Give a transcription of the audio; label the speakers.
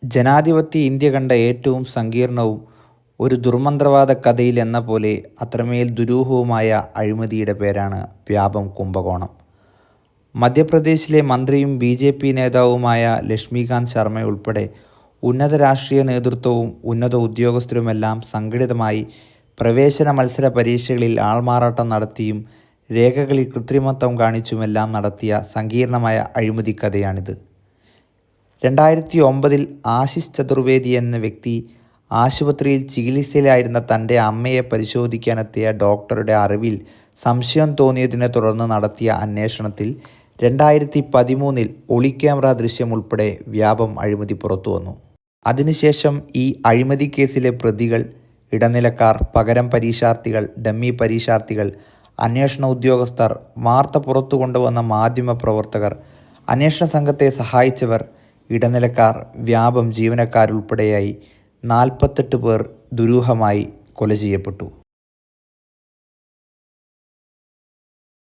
Speaker 1: ജനാധിപത്യ ഇന്ത്യ കണ്ട ഏറ്റവും സങ്കീർണവും ഒരു ദുർമന്ത്രവാദ കഥയിൽ എന്ന പോലെ അത്രമേൽ ദുരൂഹവുമായ അഴിമതിയുടെ പേരാണ് വ്യാപം കുംഭകോണം. മധ്യപ്രദേശിലെ മന്ത്രിയും BJP നേതാവുമായ ലക്ഷ്മികാന്ത് ശർമ്മയുൾപ്പെടെ ഉന്നത രാഷ്ട്രീയ നേതൃത്വവും ഉന്നത ഉദ്യോഗസ്ഥരുമെല്ലാം സംഘടിതമായി പ്രവേശന മത്സര പരീക്ഷകളിൽ ആൾമാറാട്ടം നടത്തിയും രേഖകളിൽ കൃത്രിമത്വം കാണിച്ചുമെല്ലാം നടത്തിയ സങ്കീർണമായ അഴിമതി കഥയാണിത്. 2009 ആശിഷ് ചതുർവേദി എന്ന വ്യക്തി ആശുപത്രിയിൽ ചികിത്സയിലായിരുന്ന തൻ്റെ അമ്മയെ പരിശോധിക്കാനെത്തിയ ഡോക്ടറുടെ അറിവിൽ സംശയം തോന്നിയതിനെ തുടർന്ന് നടത്തിയ അന്വേഷണത്തിൽ 2013 ഒളിക്യാമറ ദൃശ്യം ഉൾപ്പെടെ വ്യാപം അഴിമതി പുറത്തുവന്നു. അതിനുശേഷം ഈ അഴിമതി കേസിലെ പ്രതികൾ, ഇടനിലക്കാർ, പകരം പരീക്ഷാർത്ഥികൾ, ഡമ്മി പരീക്ഷാർത്ഥികൾ, അന്വേഷണ ഉദ്യോഗസ്ഥർ, വാർത്ത പുറത്തു കൊണ്ടുവന്ന മാധ്യമപ്രവർത്തകർ, അന്വേഷണ സംഘത്തെ സഹായിച്ചവർ, ഇടനിലക്കാർ, വ്യാപം ജീവനക്കാരുൾപ്പെടെയായി 48 പേർ ദുരൂഹമായി കൊല ചെയ്യപ്പെട്ടു.